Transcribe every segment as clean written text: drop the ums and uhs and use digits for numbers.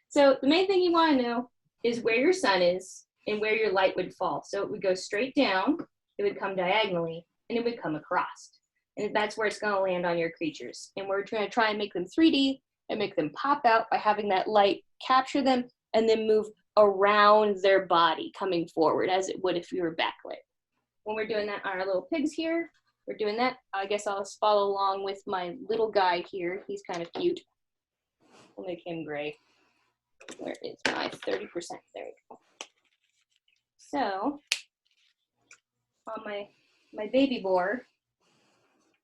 So the main thing you want to know is where your sun is and where your light would fall. So it would go straight down, it would come diagonally, and it would come across. And that's where it's going to land on your creatures. And we're going to try and make them 3D and make them pop out by having that light capture them and then move around their body, coming forward as it would if you were backlit. When we're doing that on our little pigs here, we're doing that. I guess I'll just follow along with my little guy here. He's kind of cute. We'll make him gray. Where is my 30%? There we go. So, on my baby boar,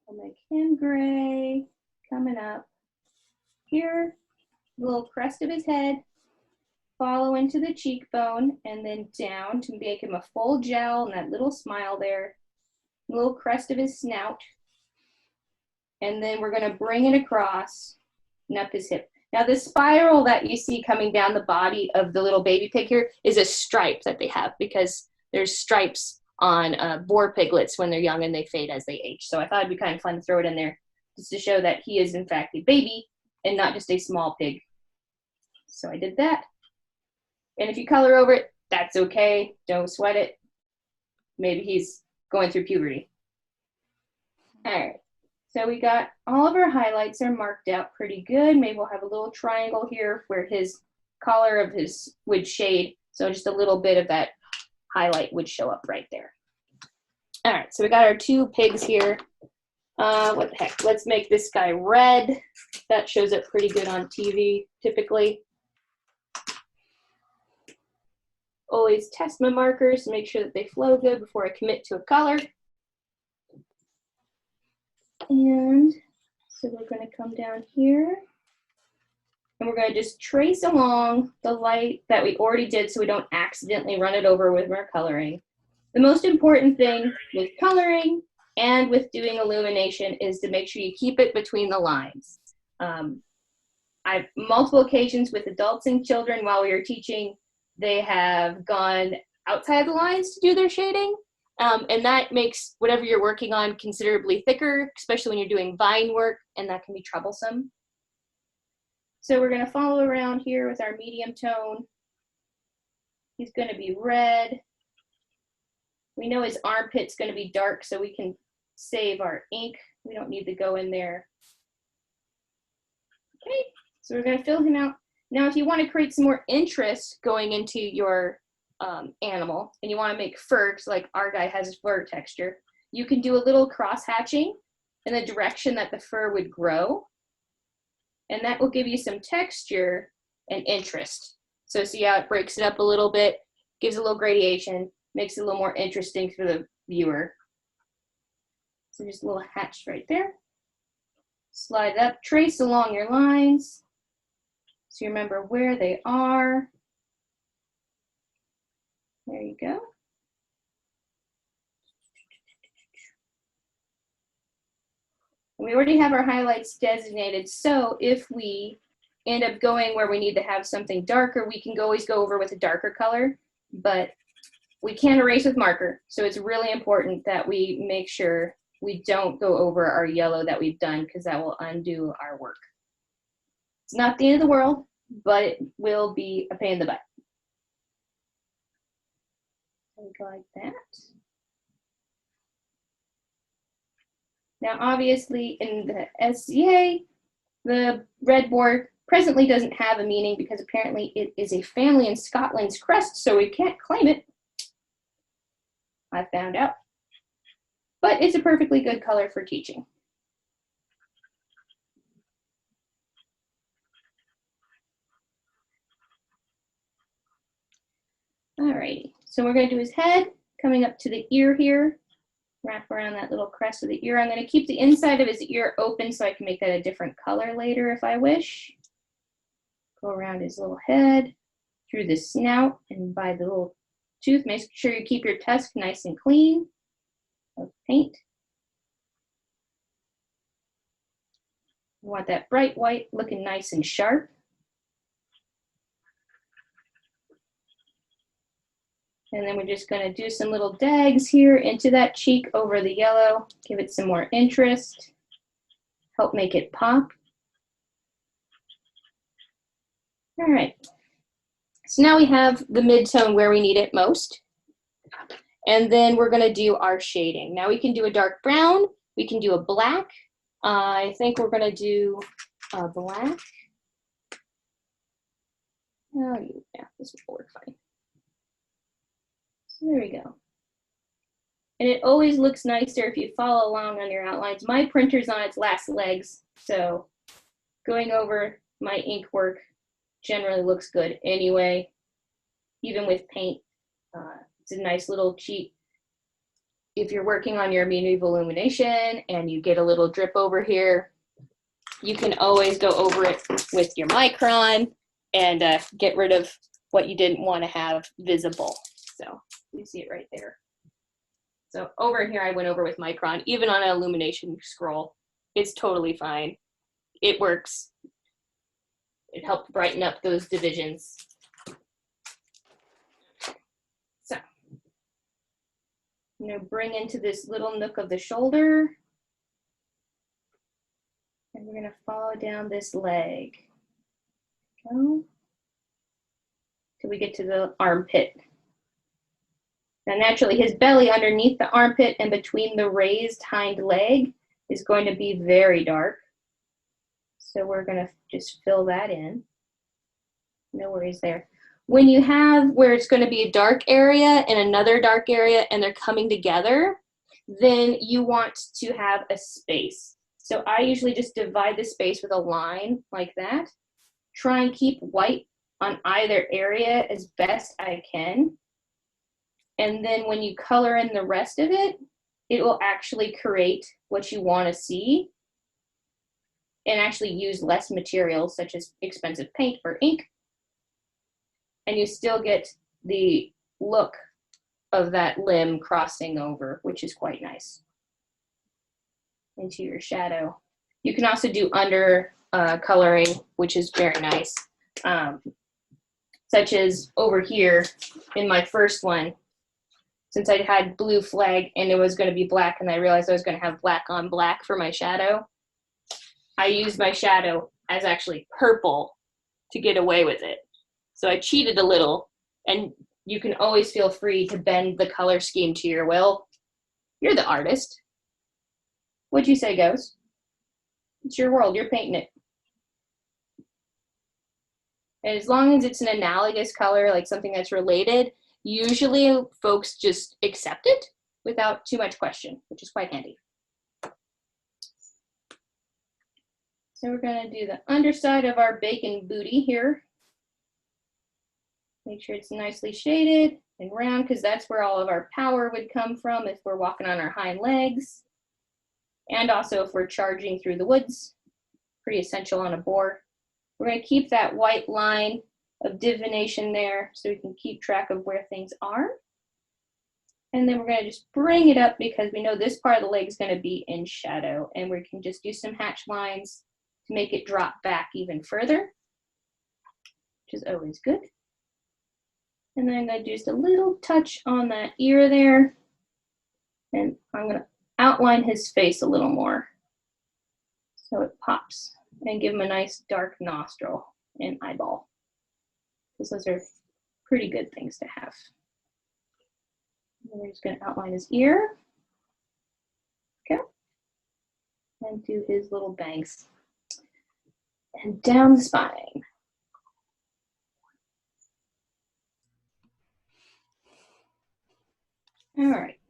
I'll make him gray, coming up here, the little crest of his head, follow into the cheekbone, and then down to make him a full jowl and that little smile there, little crest of his snout, and then we're going to bring it across and up his hip. Now the spiral that you see coming down the body of the little baby pig here is a stripe that they have because there's stripes on boar piglets when they're young and they fade as they age. So I thought it'd be kind of fun to throw it in there just to show that he is in fact a baby and not just a small pig. So I did that. And if you color over it, that's okay. Don't sweat it. Maybe he's going through puberty. All right. So we got all of our highlights are marked out pretty good. Maybe we'll have a little triangle here where his color of his would shade. So just a little bit of that highlight would show up right there. All right, so we got our two pigs here. What the heck? Let's make this guy red. That shows up pretty good on TV typically. Always test my markers to make sure that they flow good before I commit to a color. And so we're going to come down here and we're going to just trace along the light that we already did so we don't accidentally run it over with our coloring. The most important thing with coloring and with doing illumination is to make sure you keep it between the lines. I've multiple occasions with adults and children while we were teaching, they have gone outside the lines to do their shading. And that makes whatever you're working on considerably thicker, especially when you're doing vine work, and that can be troublesome. So we're going to follow around here with our medium tone. He's going to be red. We know his armpit's going to be dark, so we can save our ink. We don't need to go in there. Okay, so we're going to fill him out. Now, if you want to create some more interest going into your animal and you want to make fur, because like our guy has fur texture, you can do a little cross hatching in the direction that the fur would grow, and that will give you some texture and interest. So see how it breaks it up a little bit, gives a little gradation, makes it a little more interesting for the viewer. So just a little hatch right there. Slide it up, trace along your lines so you remember where they are. There you go. We already have our highlights designated, so if we end up going where we need to have something darker, we can always go over with a darker color, but we can't erase with marker, so it's really important that we make sure we don't go over our yellow that we've done, because that will undo our work. It's not the end of the world, but it will be a pain in the butt. Like that. Now, obviously, in the SCA, the red boar presently doesn't have a meaning because apparently it is a family in Scotland's crest, so we can't claim it. I found out. But it's a perfectly good color for teaching. Alrighty, so we're going to do his head, coming up to the ear here, wrap around that little crest of the ear. I'm going to keep the inside of his ear open so I can make that a different color later if I wish. Go around his little head, through the snout, and by the little tooth. Make sure you keep your tusk nice and clean of paint. You want that bright white looking nice and sharp. And then we're just going to do some little dags here into that cheek over the yellow, give it some more interest, help make it pop. All right, So now we have the mid-tone where we need it most. And then we're gonna do our shading. Now we can do a dark brown, we can do a black. I think we're gonna do a black. Oh yeah, this will work fine. So there we go. And it always looks nicer if you follow along on your outlines. My printer's on its last legs, so going over my ink work generally looks good anyway, even with paint. It's a nice little cheat. If you're working on your medieval illumination and you get a little drip over here, you can always go over it with your micron and get rid of what you didn't want to have visible. So you see it right there. So over here, I went over with micron, even on an illumination scroll. It's totally fine. It works. It helped brighten up those divisions. So I'm gonna bring into this little nook of the shoulder, and we're gonna follow down this leg. Go till we get to the armpit. Now naturally his belly underneath the armpit and between the raised hind leg is going to be very dark. So we're gonna just fill that in. No worries there. When you have where it's gonna be a dark area and another dark area and they're coming together, then you want to have a space. So I usually just divide the space with a line like that. Try and keep white on either area as best I can. And then when you color in the rest of it, it will actually create what you want to see and actually use less materials such as expensive paint or ink. And you still get the look of that limb crossing over, which is quite nice, into your shadow. You can also do under coloring, which is very nice. Such as over here in my first one, since I had blue flag and it was going to be black and I realized I was going to have black on black for my shadow, I used my shadow as actually purple to get away with it. So I cheated a little, and you can always feel free to bend the color scheme to your will. You're the artist. What'd you say, Ghost? It's your world, you're painting it. And as long as it's an analogous color, like something that's related, usually folks just accept it without too much question, which is quite handy. So we're gonna do the underside of our bacon booty here. Make sure it's nicely shaded and round, because that's where all of our power would come from if we're walking on our hind legs. And also if we're charging through the woods, pretty essential on a boar. We're gonna keep that white line of divination there so we can keep track of where things are. And then we're gonna just bring it up because we know this part of the leg is gonna be in shadow, and we can just do some hatch lines to make it drop back even further, which is always good. And then I'm gonna do just a little touch on that ear there. And I'm gonna outline his face a little more so it pops, and give him a nice dark nostril and eyeball, because those are pretty good things to have. And we're just gonna outline his ear. Okay. And do his little bangs. And down the spine. All right.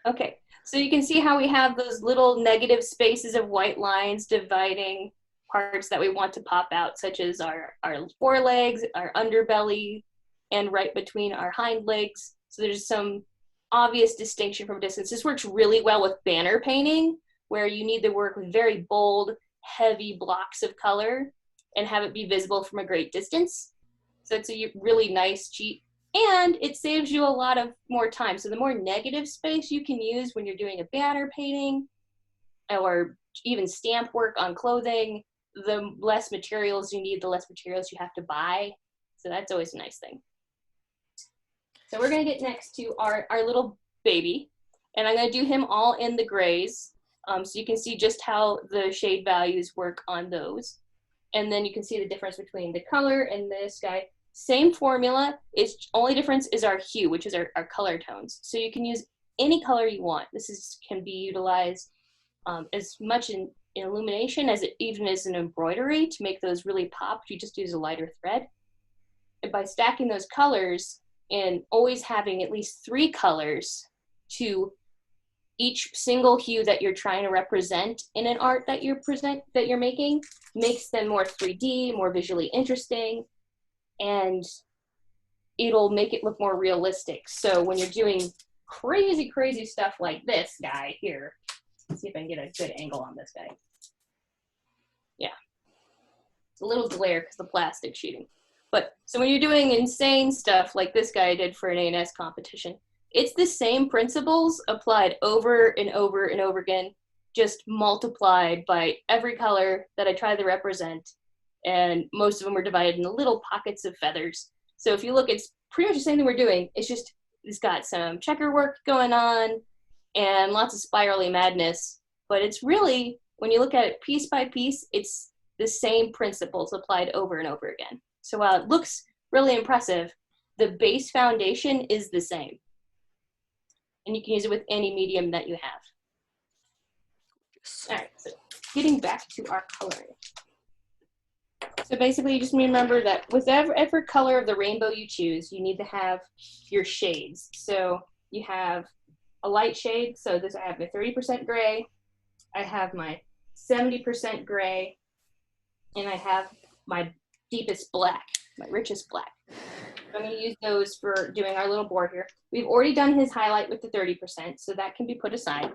Okay, so you can see how we have those little negative spaces of white lines dividing parts that we want to pop out, such as our forelegs, our underbelly, and right between our hind legs. So there's some obvious distinction from a distance. This works really well with banner painting, where you need to work with very bold, heavy blocks of color and have it be visible from a great distance. So it's a really nice, cheap, and it saves you a lot of more time. So the more negative space you can use when you're doing a banner painting or even stamp work on clothing, the less materials you need, the less materials you have to buy. So that's always a nice thing. So we're gonna get next to our little baby, and I'm gonna do him all in the grays. So you can see just how the shade values work on those. And then you can see the difference between the color and this guy. Same formula, its only difference is our hue, which is our color tones. So you can use any color you want. This can be utilized as much in illumination as it even is in embroidery to make those really pop. You just use a lighter thread. And by stacking those colors and always having at least 3 colors to each single hue that you're trying to represent in an art that you're making, makes them more 3D, more visually interesting, and it'll make it look more realistic. So when you're doing crazy, crazy stuff like this guy here, let's see if I can get a good angle on this guy. Yeah, it's a little glare because the plastic's shooting. But so when you're doing insane stuff like this guy did for an A&S competition, it's the same principles applied over and over and over again, just multiplied by every color that I try to represent. And most of them are divided into little pockets of feathers. So if you look, it's pretty much the same thing we're doing. It's got some checker work going on and lots of spirally madness. But it's really, when you look at it piece by piece, it's the same principles applied over and over again. So while it looks really impressive, the base foundation is the same. And you can use it with any medium that you have. All right, so getting back to our coloring. So basically, you just remember that with every color of the rainbow you choose, you need to have your shades. So you have a light shade. So this, I have my 30% gray. I have my 70% gray. And I have my deepest black, my richest black. I'm going to use those for doing our little board here. We've already done his highlight with the 30%, so that can be put aside.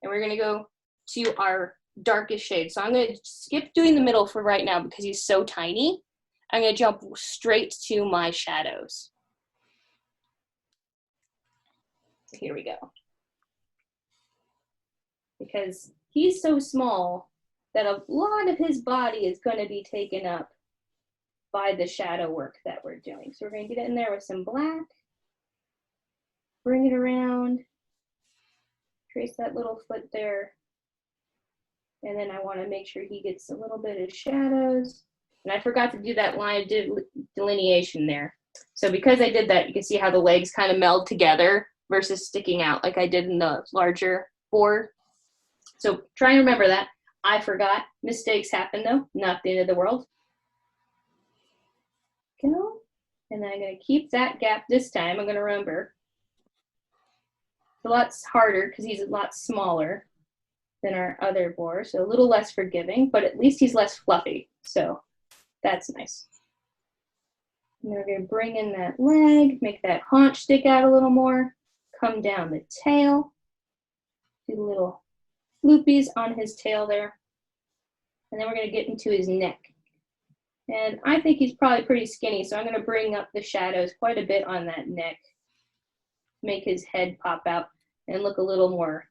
And we're going to go to our darkest shade. So I'm going to skip doing the middle for right now because he's so tiny. I'm going to jump straight to my shadows. So here we go. Because he's so small that a lot of his body is going to be taken up by the shadow work that we're doing. So we're going to get in there with some black, bring it around, trace that little foot there. And then I want to make sure he gets a little bit of shadows. And I forgot to do that line of delineation there. So because I did that, you can see how the legs kind of meld together versus sticking out like I did in the larger board. So try and remember that. I forgot. Mistakes happen though, not the end of the world. Go. And then I'm going to keep that gap this time. I'm going to remember. It's a lot harder because he's a lot smaller than our other boar, so a little less forgiving, but at least he's less fluffy, so that's nice. And we're going to bring in that leg, make that haunch stick out a little more, come down the tail, do little loopies on his tail there, and then we're going to get into his neck. And I think he's probably pretty skinny, so I'm going to bring up the shadows quite a bit on that neck, make his head pop out and look a little more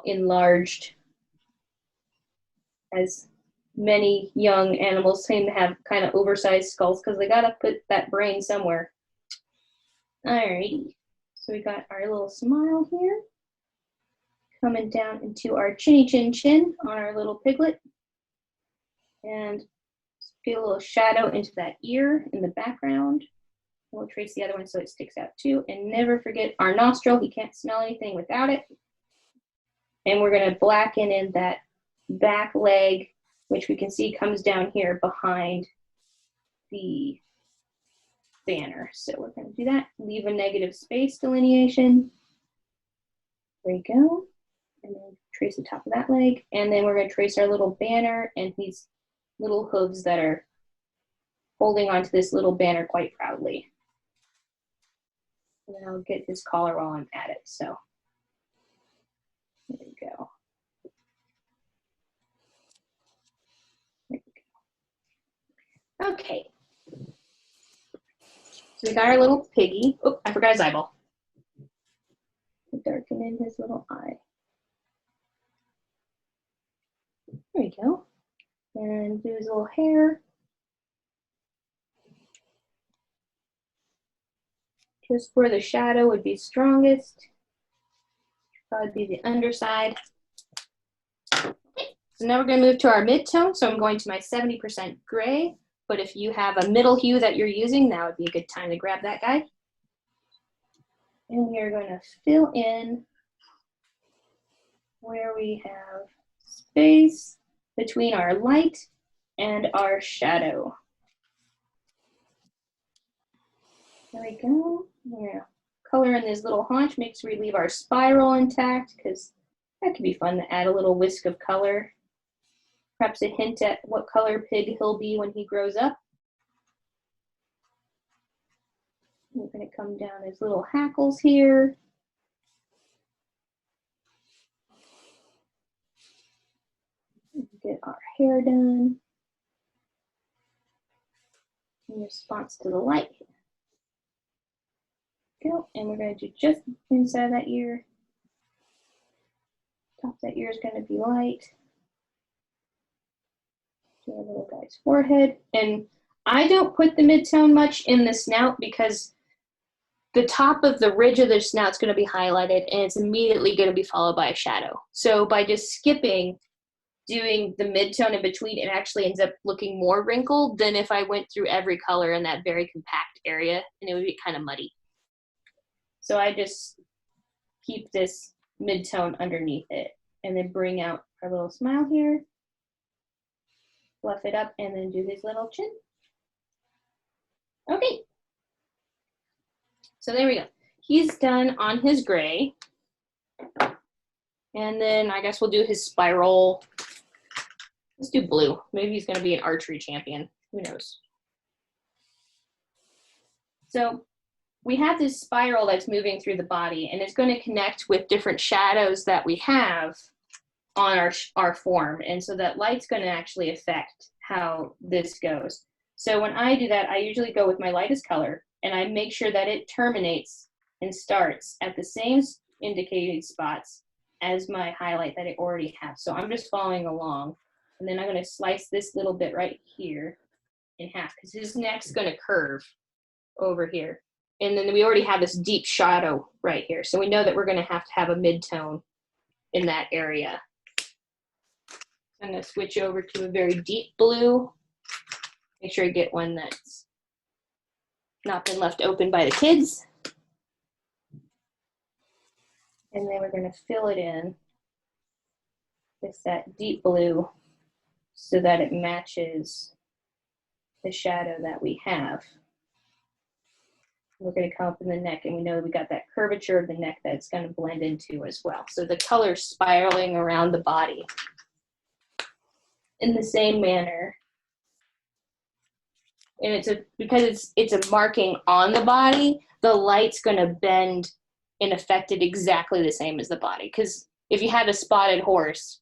enlarged, as many young animals seem to have kind of oversized skulls because they got to put that brain somewhere. Alrighty, so we got our little smile here, coming down into our chinny chin chin on our little piglet, and get a little shadow into that ear in the background. We'll trace the other one so it sticks out too, and never forget our nostril. He can't smell anything without it. And we're going to blacken in that back leg, which we can see comes down here behind the banner. So we're going to do that. Leave a negative space delineation. There we go. And then trace the top of that leg. And then we're going to trace our little banner and these little hooves that are holding onto this little banner quite proudly. And then I'll get his collar while I'm at it. So there we go. There we go. Okay. So we got our little piggy. Oh, I forgot his eyeball. Darken in his little eye. There we go. And do his little hair. Just where the shadow would be strongest. Probably be the underside. So now we're going to move to our mid-tone. So I'm going to my 70% gray. but if you have a middle hue that you're using, now would be a good time to grab that guy. And you're going to fill in where we have space between our light and our shadow. There we go. Yeah. Color in this little haunch, make sure we leave our spiral intact because that could be fun to add a little whisk of color. Perhaps a hint at what color pig he'll be when he grows up. We're going to come down his little hackles here. Get our hair done in response to the light. Go, and we're going to do just inside that ear. Top of that ear is going to be light. Do our little guy's forehead. And I don't put the midtone much in the snout because the top of the ridge of the snout is going to be highlighted and it's immediately going to be followed by a shadow. So by just skipping doing the midtone in between, it actually ends up looking more wrinkled than if I went through every color in that very compact area, and it would be kind of muddy. So I just keep this midtone underneath it and then bring out our little smile here, fluff it up, and then do his little chin. Okay. So there we go. He's done on his gray. And then I guess we'll do his spiral. Let's do blue. Maybe he's going to be an archery champion. Who knows? So we have this spiral that's moving through the body, and it's going to connect with different shadows that we have on our form. And so that light's going to actually affect how this goes. So when I do that, I usually go with my lightest color, and I make sure that it terminates and starts at the same indicated spots as my highlight that I already have. So I'm just following along. And then I'm going to slice this little bit right here in half because his neck's going to curve over here. And then we already have this deep shadow right here. So we know that we're going to have a mid-tone in that area. I'm going to switch over to a very deep blue. Make sure I get one that's not been left open by the kids. And then we're going to fill it in with that deep blue so that it matches the shadow that we have. We're going to come up in the neck, and we know we got that curvature of the neck that's going to blend into as well. So the color's spiraling around the body in the same manner. And because it's a marking on the body, the light's going to bend and affect it exactly the same as the body. Because if you had a spotted horse,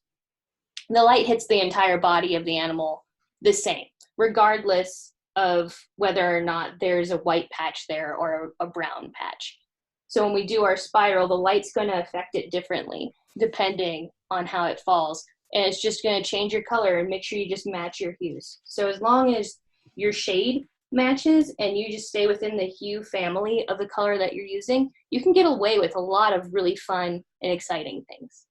the light hits the entire body of the animal the same, regardless of whether or not there's a white patch there or a brown patch. So when we do our spiral, the light's going to affect it differently depending on how it falls. And it's just going to change your color, and make sure you just match your hues. So as long as your shade matches and you just stay within the hue family of the color that you're using, you can get away with a lot of really fun and exciting things.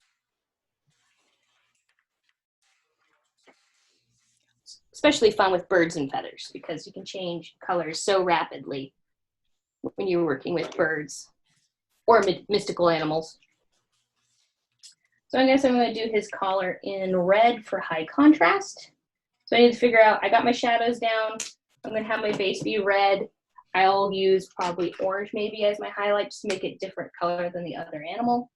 Especially fun with birds and feathers because you can change colors so rapidly when you're working with birds or mystical animals. So I guess I'm going to do his collar in red for high contrast. So I need to figure out, I got my shadows down. I'm going to have my base be red. I'll use probably orange maybe as my highlight just to make it different color than the other animal.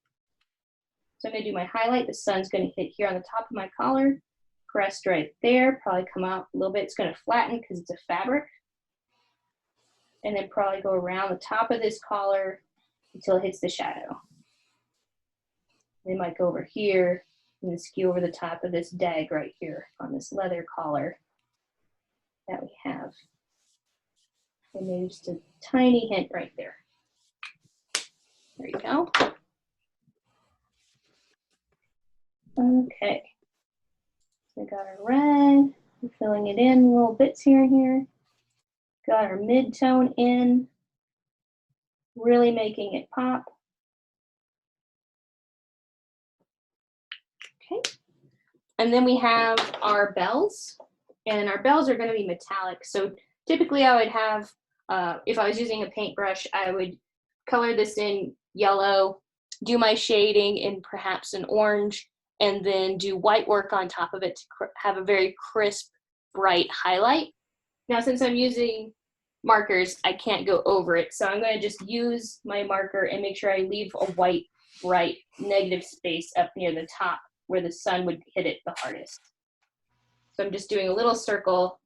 So I'm going to do my highlight. The sun's going to hit here on the top of my collar. Crest right there, probably come out a little bit. It's going to flatten because it's a fabric. And then probably go around the top of this collar until it hits the shadow. They might go over here and then skew over the top of this dag right here on this leather collar that we have. And maybe just a tiny hint right there. There you go. Okay. We got our red, we're filling it in little bits here and here. Got our mid-tone in, really making it pop. Okay, and then we have our bells, And our bells are going to be metallic. So typically I would have, if I was using a paintbrush, I would color this in yellow, do my shading in perhaps an orange, and then do white work on top of it to have a very crisp, bright highlight. Now, since I'm using markers, I can't go over it. So I'm going to just use my marker and make sure I leave a white, bright, negative space up near the top where the sun would hit it the hardest. So I'm just doing a little circle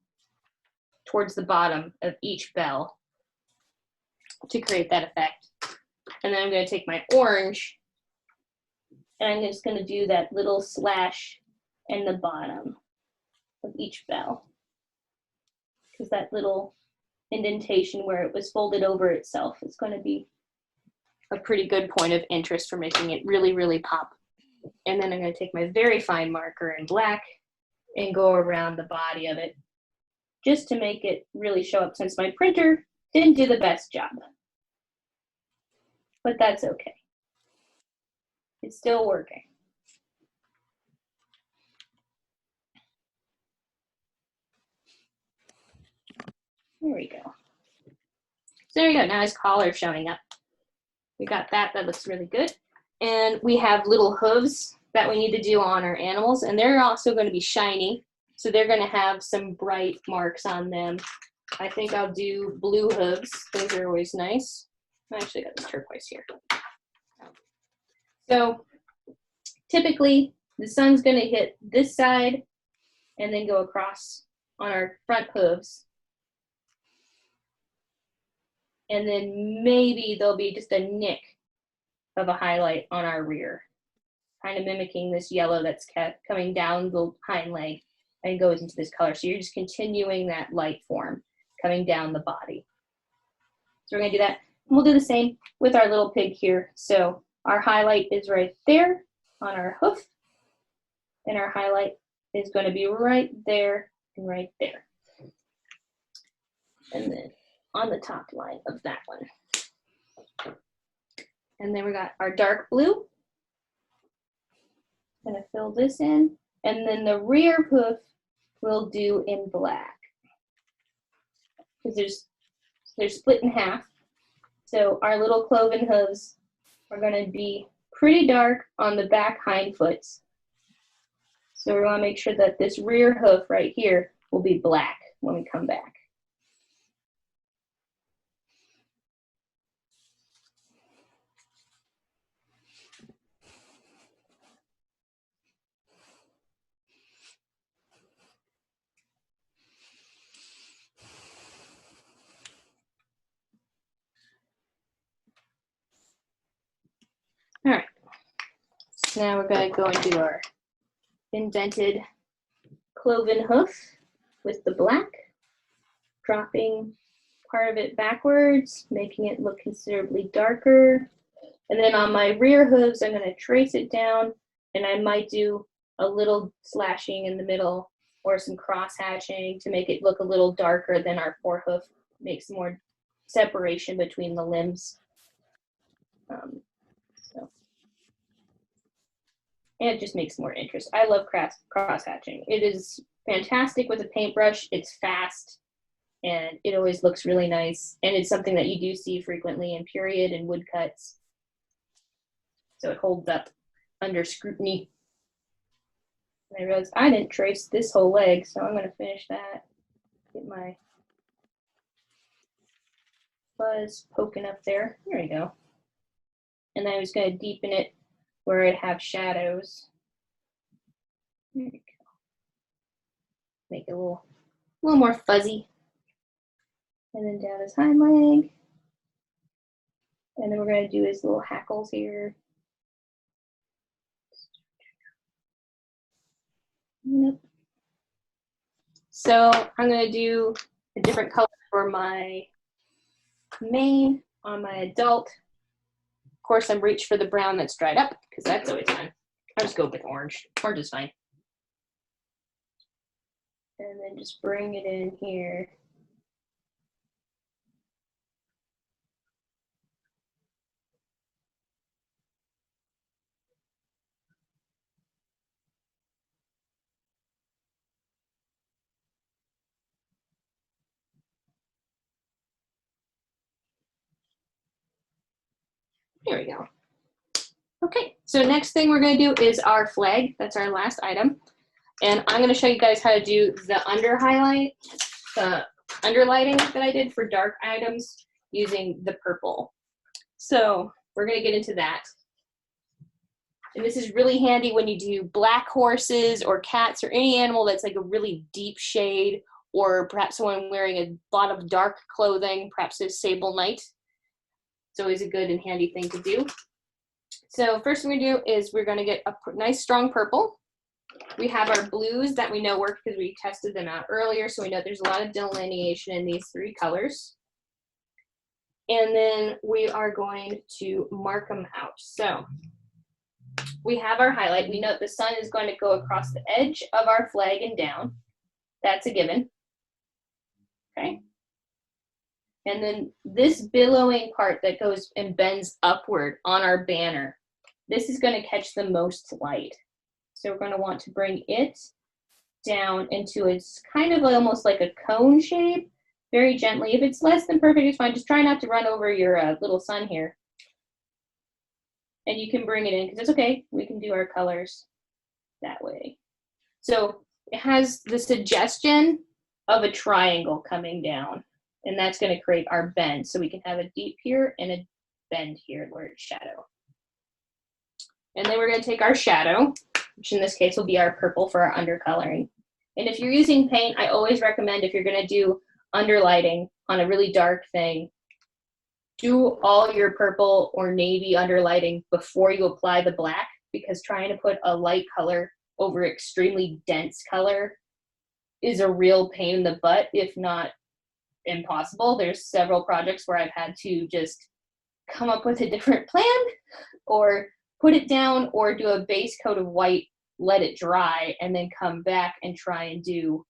towards the bottom of each bell to create that effect. And then I'm going to take my orange and I'm just going to do that little slash in the bottom of each bell, because that little indentation where it was folded over itself is going to be a pretty good point of interest for making it really, really pop. And then I'm going to take my very fine marker in black and go around the body of it just to make it really show up, since my printer didn't do the best job. But that's okay. It's still working. There we go. So there you go. Now his collar showing up. We got that. That looks really good. And we have little hooves that we need to do on our animals, and they're also going to be shiny. So they're going to have some bright marks on them. I think I'll do blue hooves. Those are always nice. I actually got the turquoise here. So typically the sun's going to hit this side and then go across on our front hooves. And then maybe there'll be just a nick of a highlight on our rear, kind of mimicking this yellow that's kept coming down the hind leg and goes into this color. So you're just continuing that light form coming down the body. So we're going to do that. And we'll do the same with our little pig here. So our highlight is right there on our hoof, and our highlight is going to be right there and right there. And then on the top line of that one. And then we got our dark blue. Gonna fill this in, and then the rear hoof we'll do in black, because they're split in half. So our little cloven hooves are gonna be pretty dark on the back hind foots. So we wanna make sure that this rear hoof right here will be black when we come back. All right, so now we're going to go and do our indented cloven hoof with the black, dropping part of it backwards, making it look considerably darker. And then on my rear hooves, I'm going to trace it down, and I might do a little slashing in the middle or some cross hatching to make it look a little darker than our forehoof, makes more separation between the limbs. And it just makes more interest. I love cross hatching. It is fantastic with a paintbrush. It's fast, and it always looks really nice. And it's something that you do see frequently in period and woodcuts. So it holds up under scrutiny. And I realized I didn't trace this whole leg, so I'm going to finish that. Get my fuzz poking up there. There we go. And then I'm just going to deepen it where I have shadows. There we go. Make it a little more fuzzy. And then down his hind leg. And then we're going to do his little hackles here. Yep. So I'm going to do a different color for my mane on my adult. Of course, I'm reaching for the brown that's dried up, because that's always fun. I'll just go with orange. Orange is fine. And then just bring it in here. There we go. Okay, so next thing we're going to do is our flag. That's our last item. And I'm going to show you guys how to do the underlighting that I did for dark items using the purple. So we're going to get into that. And this is really handy when you do black horses or cats or any animal that's like a really deep shade, or perhaps someone wearing a lot of dark clothing, perhaps a sable knight. It's always a good and handy thing to do. So first thing we do is we're going to get a nice strong purple. We have our blues that we know work because we tested them out earlier, so we know there's a lot of delineation in these three colors. And then we are going to mark them out. So we have our highlight. We know the sun is going to go across the edge of our flag and down. That's a given. Okay. And then this billowing part that goes and bends upward on our banner, this is going to catch the most light. So we're going to want to bring it down into its kind of almost like a cone shape, very gently. If it's less than perfect, it's fine. Just try not to run over your little sun here. And you can bring it in, because it's okay. We can do our colors that way. So it has the suggestion of a triangle coming down, and that's going to create our bend. So we can have a deep here and a bend here where it's shadow. And then we're going to take our shadow, which in this case will be our purple for our undercoloring. And if you're using paint, I always recommend, if you're going to do underlighting on a really dark thing, do all your purple or navy underlighting before you apply the black, because trying to put a light color over extremely dense color is a real pain in the butt, if not impossible. There's several projects where I've had to just come up with a different plan, or put it down, or do a base coat of white, let it dry, and then come back and try and do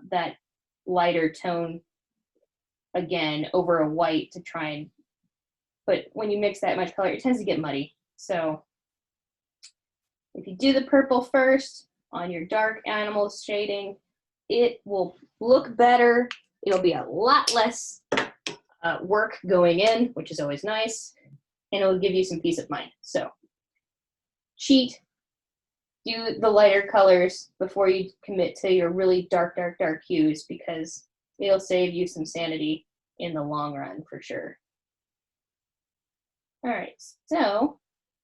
that lighter tone again over a white to try and, but when you mix that much color, it tends to get muddy. So if you do the purple first on your dark animals shading, it will look better. It'll be a lot less work going in, which is always nice, and it'll give you some peace of mind. So cheat, do the lighter colors before you commit to your really dark, dark, dark hues, because it'll save you some sanity in the long run for sure. All right, so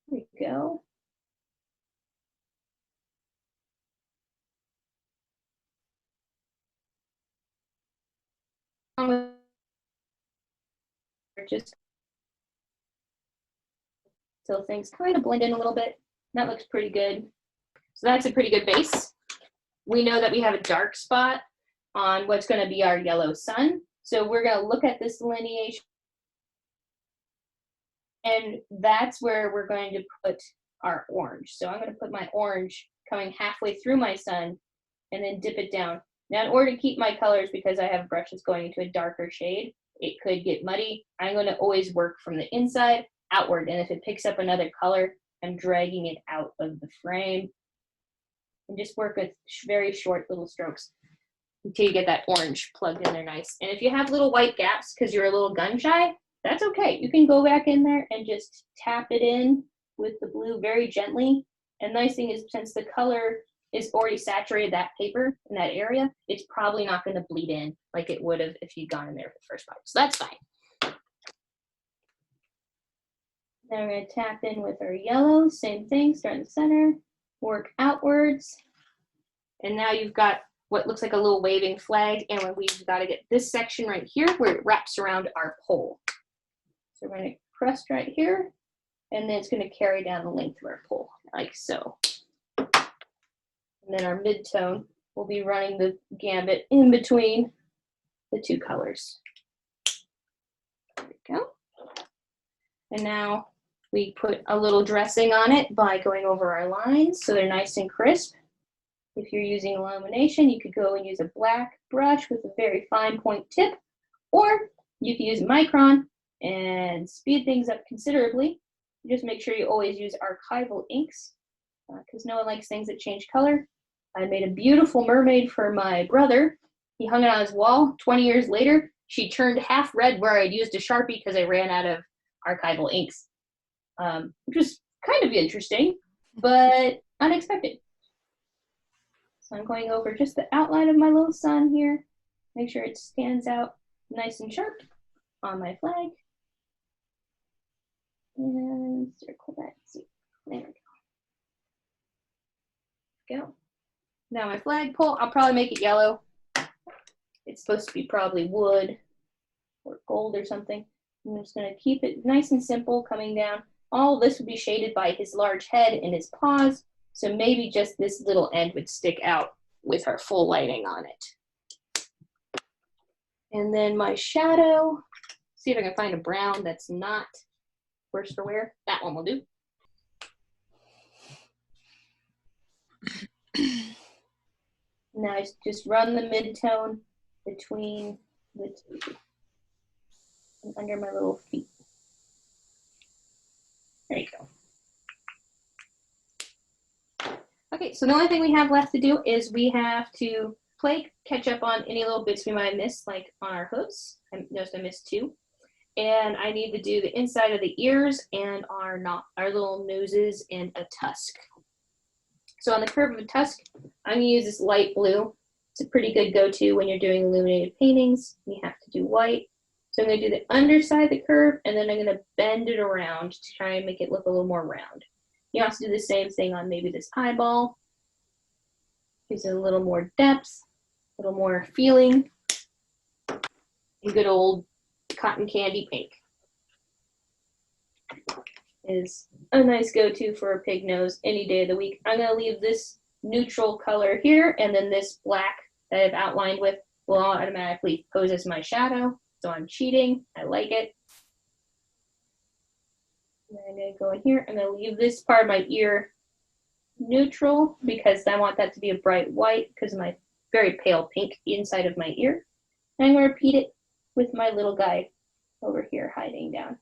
here we go. Just till things kind of blend in a little bit. That looks pretty good. So that's a pretty good base. We know that we have a dark spot on what's going to be our yellow sun. So we're going to look at this delineation, and that's where we're going to put our orange. So I'm going to put my orange coming halfway through my sun and then dip it down. Now, in order to keep my colors, because I have brushes going into a darker shade, it could get muddy. I'm going to always work from the inside outward, and if it picks up another color, I'm dragging it out of the frame, and just work with very short little strokes until you get that orange plugged in there nice. And if you have little white gaps because you're a little gun shy, that's okay. You can go back in there and just tap it in with the blue very gently. And the nice thing is, since the color is already saturated that paper in that area, it's probably not going to bleed in like it would have if you'd gone in there for the first part. So that's fine. Now we're going to tap in with our yellow, same thing, start in the center, work outwards. And now you've got what looks like a little waving flag, and we've got to get this section right here where it wraps around our pole. So we're going to crest right here, and then it's going to carry down the length of our pole, like so. And then our mid-tone will be running the gambit in between the two colors. There we go. And now we put a little dressing on it by going over our lines so they're nice and crisp. If you're using illumination, you could go and use a black brush with a very fine point tip, or you can use a micron and speed things up considerably. Just make sure you always use archival inks, because no one likes things that change color. I made a beautiful mermaid for my brother. He hung it on his wall. 20 years later, she turned half red where I'd used a Sharpie because I ran out of archival inks. which was kind of interesting, but unexpected. So I'm going over just the outline of my little sun here. Make sure it stands out nice and sharp on my flag. And circle that. See, there we go. Now my flagpole, I'll probably make it yellow. It's supposed to be probably wood or gold or something. I'm just gonna keep it nice and simple coming down. All this would be shaded by his large head and his paws, so maybe just this little end would stick out with our full lighting on it. And then my shadow, see if I can find a brown that's not worse for wear. That one will do. Now I just run the mid-tone between the two and under my little feet. There you go. Okay, so the only thing we have left to do is we have to catch up on any little bits we might have missed, like on our hooves. I noticed I missed 2. And I need to do the inside of the ears and our little noses and a tusk. So on the curve of a tusk, I'm gonna use this light blue. It's a pretty good go-to when you're doing illuminated paintings. You have to do white. So I'm gonna do the underside of the curve, and then I'm gonna bend it around to try and make it look a little more round. You also do the same thing on maybe this eyeball. Gives it a little more depth, a little more feeling. And good old cotton candy pink is a nice go-to for a pig nose any day of the week. I'm gonna leave this neutral color here, and then this black that I've outlined with will automatically pose as my shadow. So I'm cheating, I like it. And I'm gonna go in here, I'm gonna leave this part of my ear neutral because I want that to be a bright white because of my very pale pink inside of my ear. And I'm gonna repeat it with my little guy over here hiding down.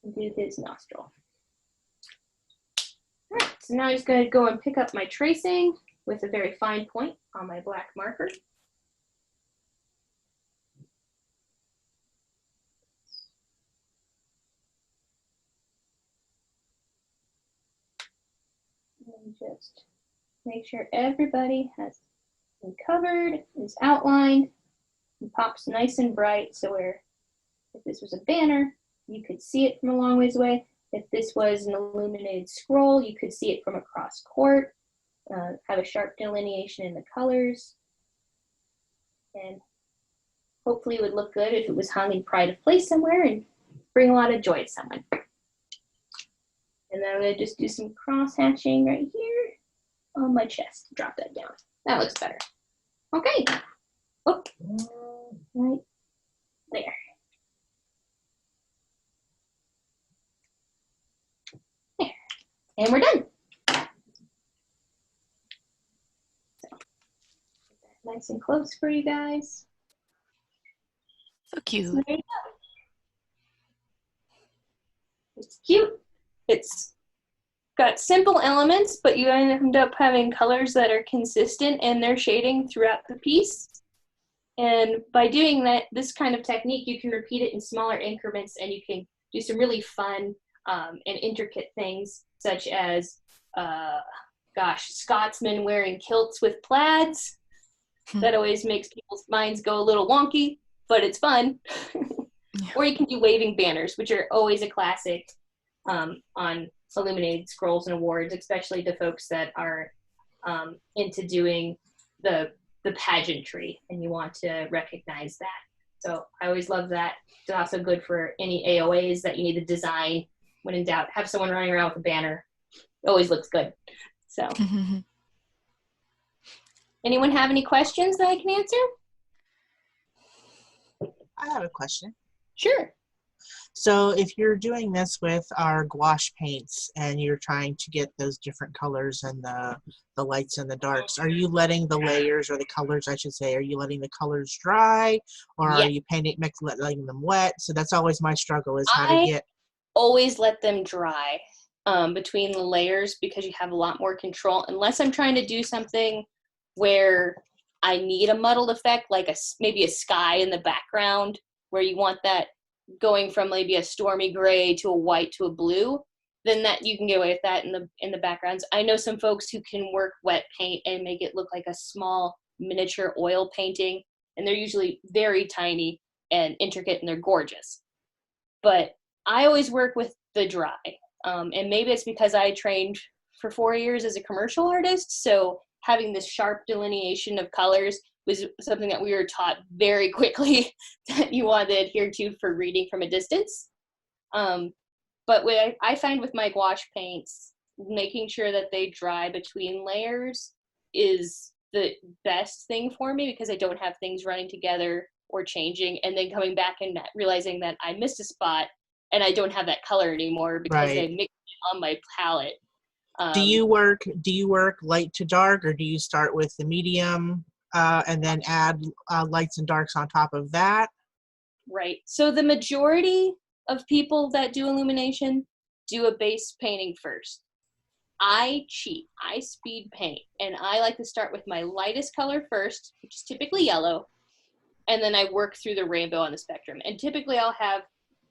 And do his nostril. All right, so now I'm just gonna go and pick up my tracing with a very fine point on my black marker. And just make sure everybody has been covered, is outlined, and pops nice and bright. So where, if this was a banner, you could see it from a long ways away. If this was an illuminated scroll, you could see it from across court. Have a sharp delineation in the colors. And hopefully it would look good if it was hung in pride of place somewhere and bring a lot of joy to someone. And then I'm gonna just do some cross hatching right here on my chest. Drop that down. That looks better. Okay. Oh, right there. There. And we're done. So, get that nice and close for you guys. So cute. So there you go. It's cute. It's got simple elements, but you end up having colors that are consistent in their shading throughout the piece. And by doing this kind of technique, you can repeat it in smaller increments, and you can do some really fun and intricate things, such as, Scotsmen wearing kilts with plaids. That always makes people's minds go a little wonky, but it's fun. Yeah. Or you can do waving banners, which are always a classic on illuminated scrolls and awards, especially the folks that are into doing the pageantry and you want to recognize that. So I always love that. It's also good for any AOAs that you need to design. When in doubt, have someone running around with a banner. It always looks good. So anyone have any questions that I can answer? I have a question. Sure. So if you're doing this with our gouache paints and you're trying to get those different colors and the lights and the darks, are you letting the layers, or the colors I should say, are you letting the colors dry, or are you letting them wet? So that's always my struggle, is how to get. Always let them dry between the layers because you have a lot more control. Unless I'm trying to do something where I need a muddled effect, like maybe a sky in the background where you want that going from maybe a stormy gray to a white to a blue, then that you can get away with that in the backgrounds. I know some folks who can work wet paint and make it look like a small miniature oil painting, and they're usually very tiny and intricate, and they're gorgeous. But I always work with the dry, and maybe it's because I trained for 4 years as a commercial artist, so having this sharp delineation of colors was something that we were taught very quickly that you want to adhere to for reading from a distance. But what I find with my gouache paints, making sure that they dry between layers is the best thing for me, because I don't have things running together or changing and then coming back and realizing that I missed a spot and I don't have that color anymore because I mixed it on my palette. Do you work light to dark, or do you start with the medium and then add lights and darks on top of that? Right. So the majority of people that do illumination do a base painting first. I cheat. I speed paint, and I like to start with my lightest color first, which is typically yellow, and then I work through the rainbow on the spectrum. And typically I'll have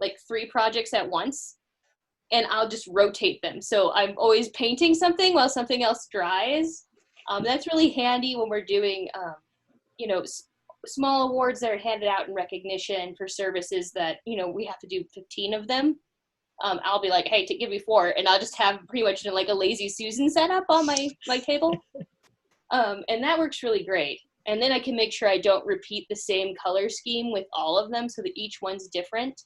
like 3 projects at once, and I'll just rotate them. So I'm always painting something while something else dries. That's really handy when we're doing, small awards that are handed out in recognition for services that, we have to do 15 of them. I'll be like, hey, give me 4, and I'll just have pretty much like a lazy Susan set up on my table. And that works really great. And then I can make sure I don't repeat the same color scheme with all of them so that each one's different.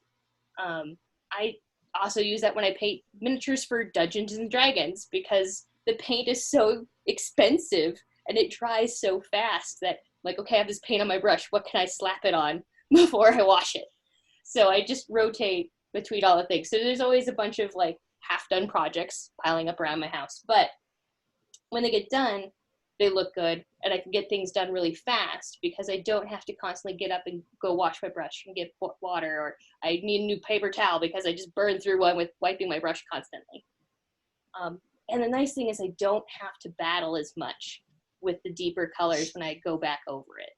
I also use that when I paint miniatures for Dungeons and Dragons, because the paint is so expensive and it dries so fast that, like, okay, I have this paint on my brush, what can I slap it on before I wash it? So I just rotate between all the things. So there's always a bunch of like half-done projects piling up around my house. But when they get done, they look good, and I can get things done really fast because I don't have to constantly get up and go wash my brush and get water, or I need a new paper towel because I just burned through one with wiping my brush constantly. And the nice thing is I don't have to battle as much with the deeper colors when I go back over it.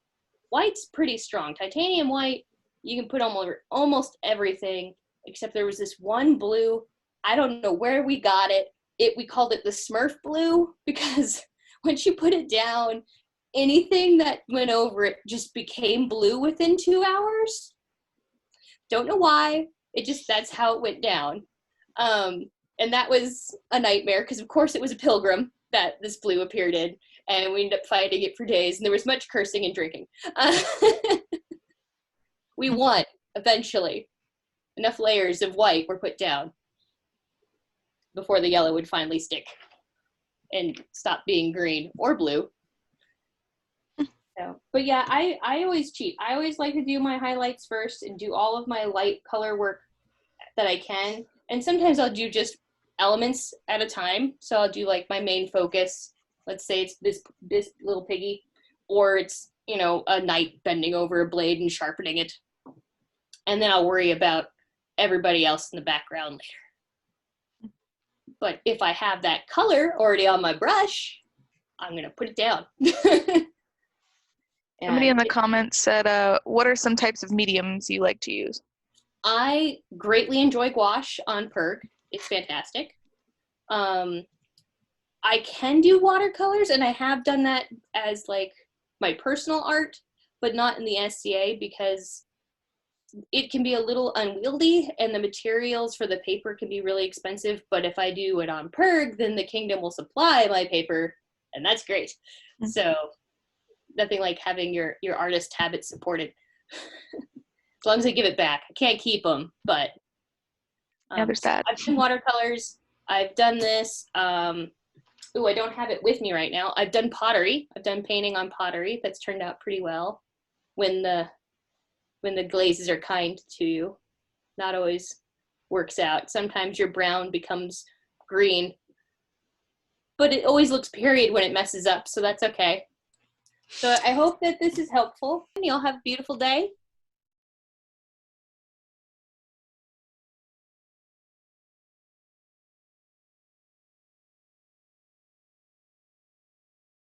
White's pretty strong. Titanium white, you can put almost everything, except there was this one blue. I don't know where we got it. We called it the Smurf blue, because when she put it down, anything that went over it just became blue within 2 hours. Don't know why. That's how it went down. And that was a nightmare, because of course it was a pilgrim that this blue appeared in, and we ended up fighting it for days, and there was much cursing and drinking. We won, eventually. Enough layers of white were put down before the yellow would finally stick and stop being green or blue. So, but yeah, I always cheat. I always like to do my highlights first and do all of my light color work that I can. And sometimes I'll do just elements at a time. So I'll do like my main focus. Let's say it's this little piggy, or it's, a knight bending over a blade and sharpening it. And then I'll worry about everybody else in the background later. But if I have that color already on my brush, I'm going to put it down. Somebody in the comments said, what are some types of mediums you like to use? I greatly enjoy gouache on Perg. It's fantastic. I can do watercolors, and I have done that as like my personal art, but not in the SCA, because it can be a little unwieldy and the materials for the paper can be really expensive. But if I do it on Perg, then the kingdom will supply my paper, and that's great. Mm-hmm. So nothing like having your artist habits supported. As long as I give it back. I can't keep them, but yeah, there's that. I've done watercolors. I've done this. I don't have it with me right now. I've done pottery. I've done painting on pottery. That's turned out pretty well when the glazes are kind to you. Not always works out. Sometimes your brown becomes green, but it always looks period when it messes up, so that's okay. So I hope that this is helpful. Y'all have a beautiful day.